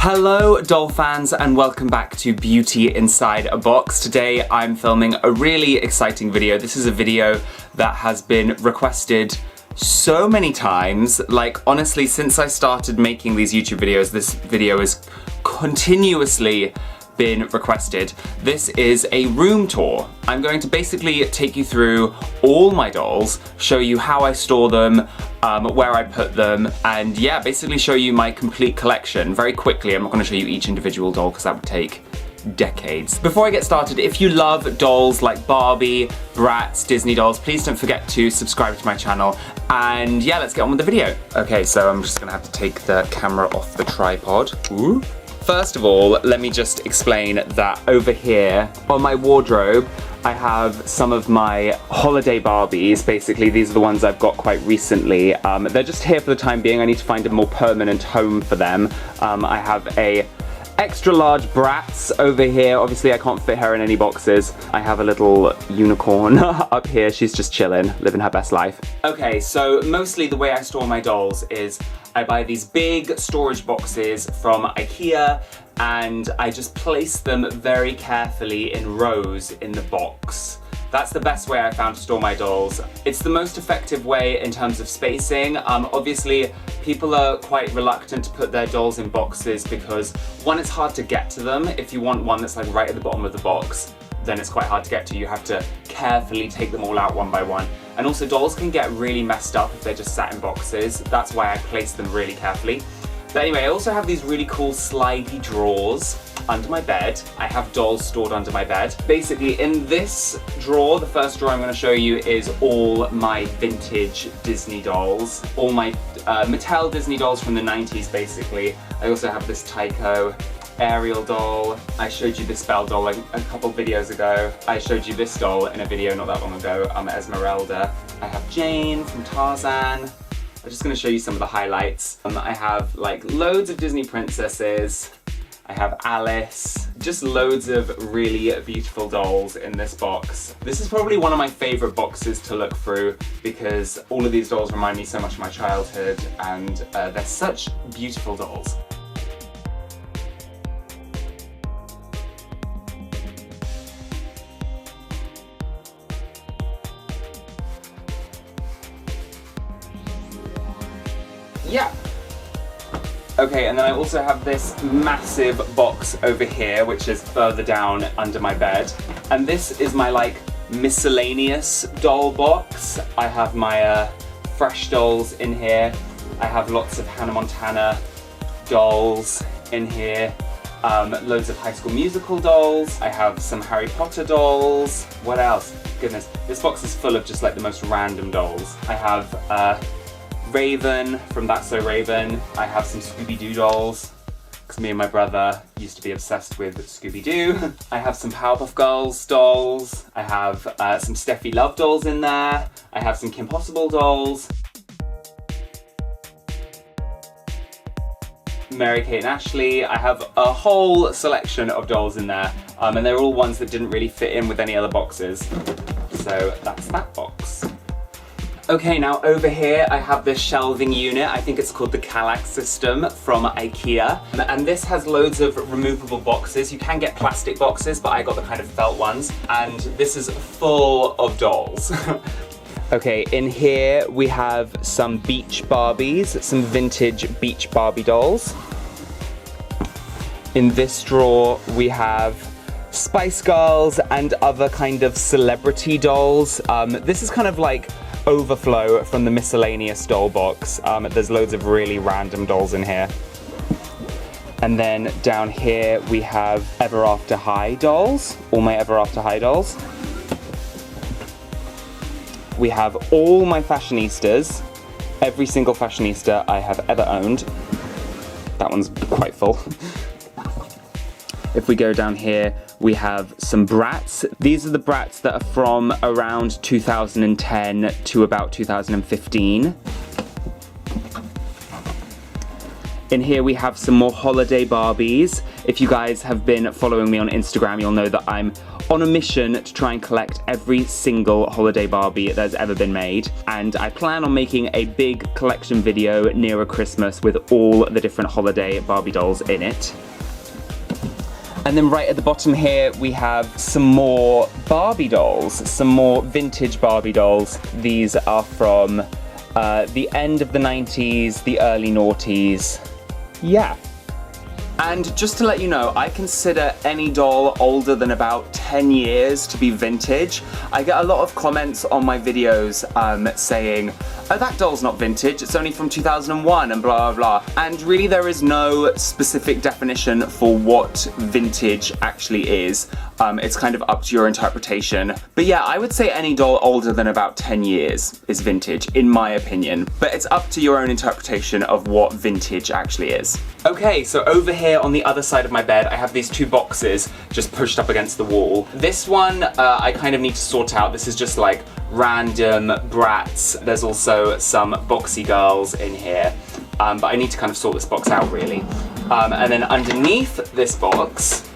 Hello doll fans and welcome back to Beauty Inside a Box. Today I'm filming a really exciting video. This is a video that has been requested so many times. Like honestly, since I started making these YouTube videos, this video has continuously been requested. This is a room tour. I'm going to basically take you through all my dolls, show you how I store them, where I put them, and yeah, basically show you my complete collection very quickly. I'm not going to show you each individual doll because that would take decades. Before I get started, if you love dolls like Barbie, Bratz, Disney dolls, please don't forget to subscribe to my channel. And yeah, let's get on with the video. Okay, so I'm just gonna have to take the camera off the tripod. Ooh. First of all, let me just explain that over here on my wardrobe, I have some of my holiday Barbies. Basically, these are the ones I've got quite recently. They're just here for the time being. I need to find a more permanent home for them. I have a extra large Bratz over here. Obviously, I can't fit her in any boxes. I have a little unicorn up here. She's just chilling, living her best life. Okay, so mostly the way I store my dolls is I buy these big storage boxes from IKEA and I just place them very carefully in rows in the box. That's the best way I found to store my dolls. It's the most effective way in terms of spacing. Obviously, people are quite reluctant to put their dolls in boxes because one, it's hard to get to them. If you want one that's like right at the bottom of the box, then it's quite hard to get to. You have to carefully take them all out one by one. And also dolls can get really messed up if they're just sat in boxes. That's why I place them really carefully. But anyway, I also have these really cool slidey drawers under my bed. I have dolls stored under my bed. Basically, in this drawer, the first drawer I'm going to show you is all my vintage Disney dolls. All my Mattel Disney dolls from the 90s, basically. I also have this Tycho Ariel doll. I showed you this Belle doll like a couple videos ago. I showed you this doll in a video not that long ago, Esmeralda. I have Jane from Tarzan. I'm just going to show you some of the highlights. I have like loads of Disney princesses. I have Alice, just loads of really beautiful dolls in this box. This is probably one of my favorite boxes to look through because all of these dolls remind me so much of my childhood and they're such beautiful dolls. Yeah. Okay, and then I also have this massive box over here, which is further down under my bed. And this is my like miscellaneous doll box. I have my fresh dolls in here. I have lots of Hannah Montana dolls in here. Loads of High School Musical dolls. I have some Harry Potter dolls. What else? Goodness, this box is full of just like the most random dolls. I have Raven from That's So Raven. I have some Scooby-Doo dolls, because me and my brother used to be obsessed with Scooby-Doo. I have some Powerpuff Girls dolls. I have some Steffi Love dolls in there. I have some Kim Possible dolls. Mary-Kate and Ashley. I have a whole selection of dolls in there, and they're all ones that didn't really fit in with any other boxes. So that's that box. Okay, now over here I have this shelving unit. I think it's called the Kallax system from IKEA. And this has loads of removable boxes. You can get plastic boxes, but I got the kind of felt ones. And this is full of dolls. Okay, in here we have some beach Barbies, some vintage beach Barbie dolls. In this drawer we have Spice Girls and other kind of celebrity dolls. This is kind of like overflow from the Miscellaneous doll box. There's loads of really random dolls in here. And then down here we have Ever After High dolls, all my Ever After High dolls. We have all my fashionistas, every single fashionista I have ever owned. That one's quite full. If we go down here, we have some Bratz. These are the Bratz that are from around 2010 to about 2015. In here we have some more holiday Barbies. If you guys have been following me on Instagram, you'll know that I'm on a mission to try and collect every single holiday Barbie that's ever been made, and I plan on making a big collection video nearer Christmas with all the different holiday Barbie dolls in it. And then right at the bottom here, we have some more Barbie dolls, some more vintage Barbie dolls. These are from the end of the 90s, the early noughties. Yeah. And just to let you know, I consider any doll older than about 10 years to be vintage. I get a lot of comments on my videos saying, oh, that doll's not vintage, it's only from 2001 and blah, blah, blah. And really there is no specific definition for what vintage actually is. It's kind of up to your interpretation. But yeah, I would say any doll older than about 10 years is vintage, in my opinion. But it's up to your own interpretation of what vintage actually is. Okay, so over here on the other side of my bed, I have these two boxes just pushed up against the wall. This one, I kind of need to sort out. This is just like random Bratz. There's also some boxy girls in here. But I need to kind of sort this box out really. And then underneath this box,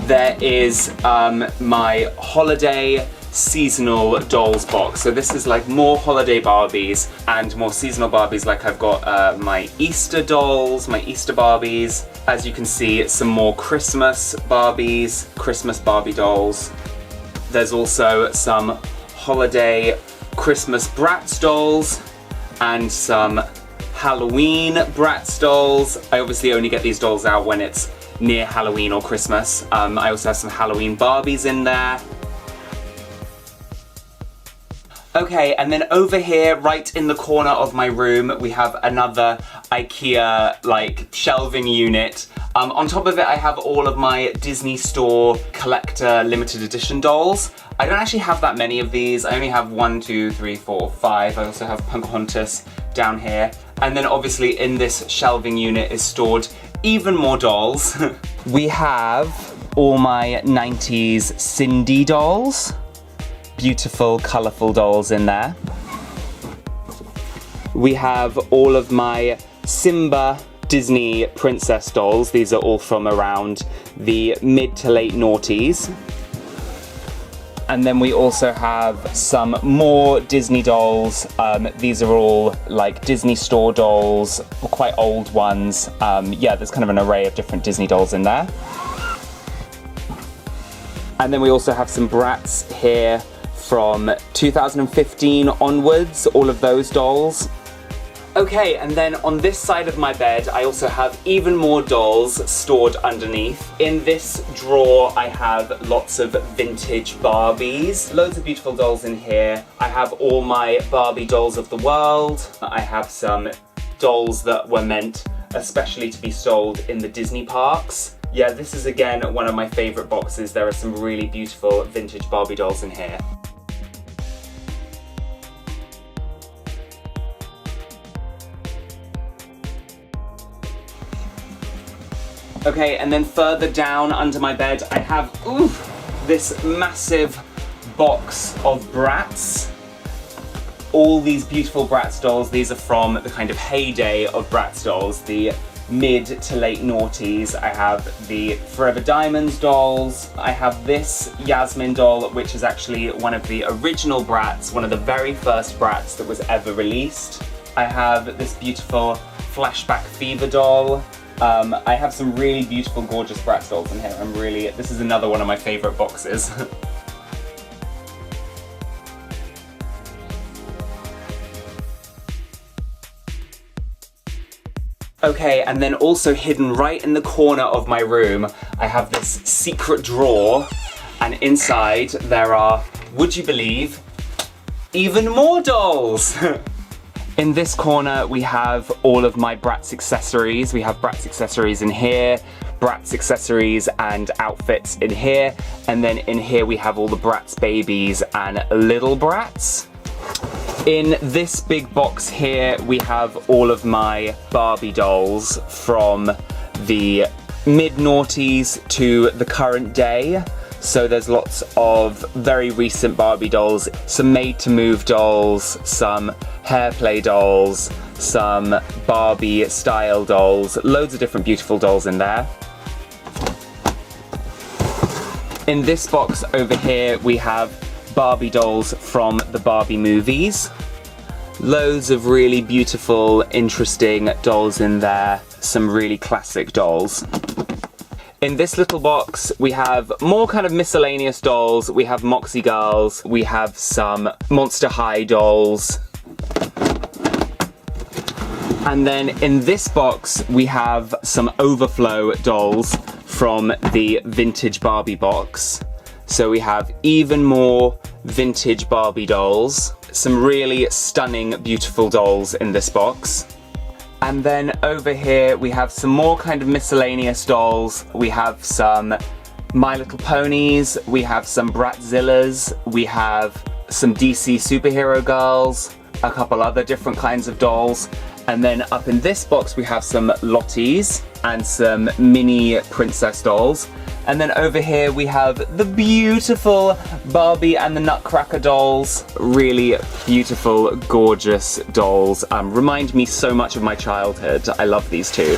there is my holiday seasonal dolls box. So this is like more holiday Barbies and more seasonal Barbies. Like I've got my Easter dolls, my Easter Barbies. As you can see, some more Christmas Barbies, Christmas Barbie dolls. There's also some holiday Christmas Bratz dolls and some Halloween Bratz dolls. I obviously only get these dolls out when it's near Halloween or Christmas. I also have some Halloween Barbies in there. Okay, and then over here, right in the corner of my room, we have another IKEA, like, shelving unit. On top of it, I have all of my Disney Store collector limited edition dolls. I don't actually have that many of these. I only have 1, 2, 3, 4, 5. I also have Pocahontas down here. And then obviously in this shelving unit is stored even more dolls. We have all my 90s Cindy dolls. Beautiful, colourful dolls in there. We have all of my Simba Disney princess dolls. These are all from around the mid to late noughties. And then we also have some more Disney dolls. These are all like Disney Store dolls, quite old ones. Yeah, there's kind of an array of different Disney dolls in there. And then we also have some Bratz here from 2015 onwards, all of those dolls. Okay, and then on this side of my bed, I also have even more dolls stored underneath. In this drawer, I have lots of vintage Barbies. Loads of beautiful dolls in here. I have all my Barbie dolls of the world. I have some dolls that were meant especially to be sold in the Disney parks. Yeah, this is again one of my favorite boxes. There are some really beautiful vintage Barbie dolls in here. Okay, and then further down under my bed, I have, this massive box of Bratz. All these beautiful Bratz dolls. These are from the kind of heyday of Bratz dolls, the mid to late noughties. I have the Forever Diamonds dolls. I have this Yasmin doll, which is actually one of the original Bratz, one of the very first Bratz that was ever released. I have this beautiful Flashback Fever doll. I have some really beautiful, gorgeous Bratz dolls in here. This is another one of my favorite boxes. Okay, and then also hidden right in the corner of my room, I have this secret drawer, and inside there are, would you believe, even more dolls! In this corner, we have all of my Bratz accessories. We have Bratz accessories in here, Bratz accessories and outfits in here, and then in here we have all the Bratz babies and little Bratz. In this big box here, we have all of my Barbie dolls from the mid-noughties to the current day. So there's lots of very recent Barbie dolls, some made-to-move dolls, some hair play dolls, some Barbie style dolls, loads of different beautiful dolls in there. In this box over here, we have Barbie dolls from the Barbie movies. Loads of really beautiful, interesting dolls in there. Some really classic dolls. In this little box, we have more kind of miscellaneous dolls. We have Moxie Girls, we have some Monster High dolls. And then in this box, we have some overflow dolls from the vintage Barbie box. So we have even more vintage Barbie dolls. Some really stunning, beautiful dolls in this box. And then over here we have some more kind of miscellaneous dolls. We have some My Little Ponies, we have some Bratzillas, we have some DC superhero girls, a couple other different kinds of dolls. And then up in this box we have some Lotties and some mini princess dolls. And then over here we have the beautiful Barbie and the Nutcracker dolls. Really beautiful, gorgeous dolls. Remind me so much of my childhood. I love these two.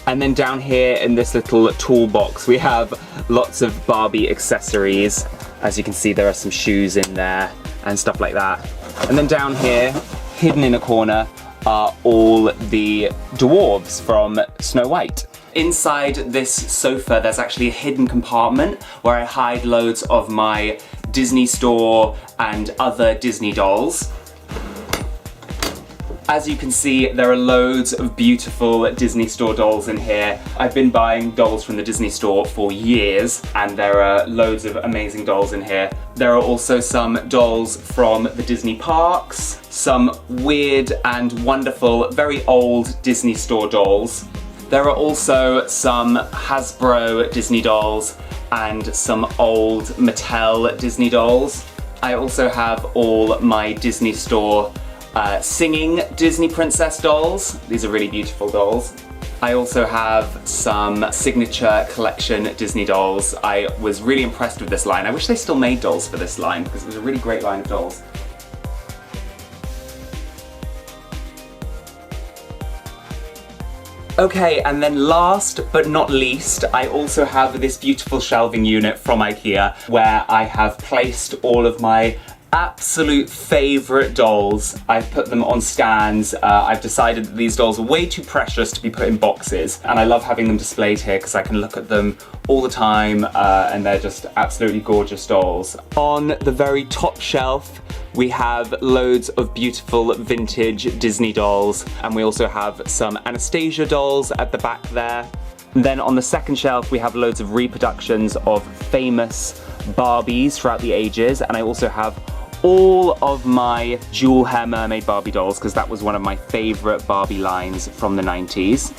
And then down here in this little toolbox we have lots of Barbie accessories. As you can see, there are some shoes in there and stuff like that. And then down here, hidden in a corner, are all the dwarves from Snow White. Inside this sofa there's actually a hidden compartment where I hide loads of my Disney Store and other Disney dolls. As you can see, there are loads of beautiful Disney Store dolls in here. I've been buying dolls from the Disney Store for years, and there are loads of amazing dolls in here. There are also some dolls from the Disney parks, some weird and wonderful, very old Disney Store dolls. There are also some Hasbro Disney dolls and some old Mattel Disney dolls. I also have all my Disney Store singing Disney princess dolls. These are really beautiful dolls. I also have some signature collection Disney dolls. I was really impressed with this line. I wish they still made dolls for this line because it was a really great line of dolls. Okay, and then last but not least, I also have this beautiful shelving unit from IKEA where I have placed all of my absolute favourite dolls. I've put them on stands. I've decided that these dolls are way too precious to be put in boxes, and I love having them displayed here because I can look at them all the time, and they're just absolutely gorgeous dolls. On the very top shelf, we have loads of beautiful vintage Disney dolls, and we also have some Anastasia dolls at the back there. And then on the second shelf, we have loads of reproductions of famous Barbies throughout the ages, and I also have all of my jewel hair mermaid Barbie dolls because that was one of my favourite Barbie lines from the 90s.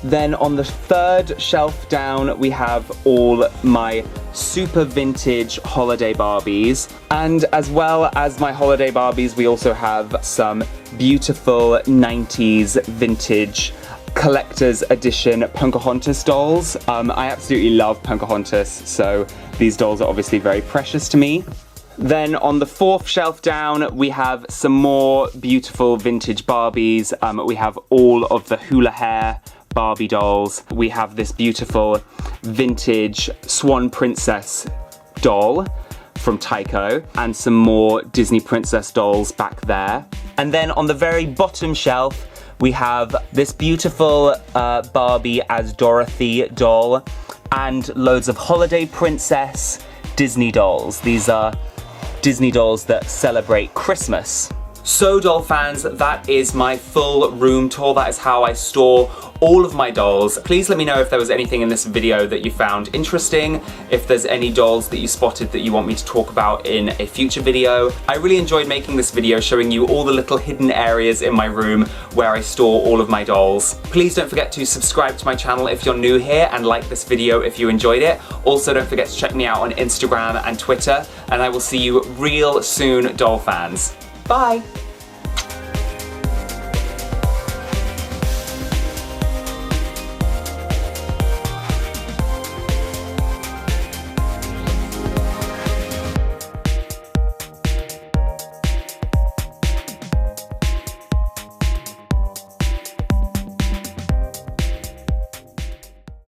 Then on the third shelf down we have all my super vintage holiday Barbies, and as well as my holiday Barbies we also have some beautiful 90s vintage collector's edition Pocahontas dolls. I absolutely love Pocahontas, so these dolls are obviously very precious to me. Then on the fourth shelf down, we have some more beautiful vintage Barbies. We have all of the hula hair Barbie dolls. We have this beautiful vintage Swan Princess doll from Tycho, and some more Disney Princess dolls back there. And then on the very bottom shelf, we have this beautiful Barbie as Dorothy doll, and loads of holiday princess Disney dolls. These are Disney dolls that celebrate Christmas. So doll fans, that is my full room tour. That is how I store all of my dolls. Please let me know if there was anything in this video that you found interesting, if there's any dolls that you spotted that you want me to talk about in a future video. I really enjoyed making this video showing you all the little hidden areas in my room where I store all of my dolls. Please don't forget to subscribe to my channel if you're new here, and like this video if you enjoyed it. Also don't forget to check me out on Instagram and Twitter, and I will see you real soon, doll fans. Bye!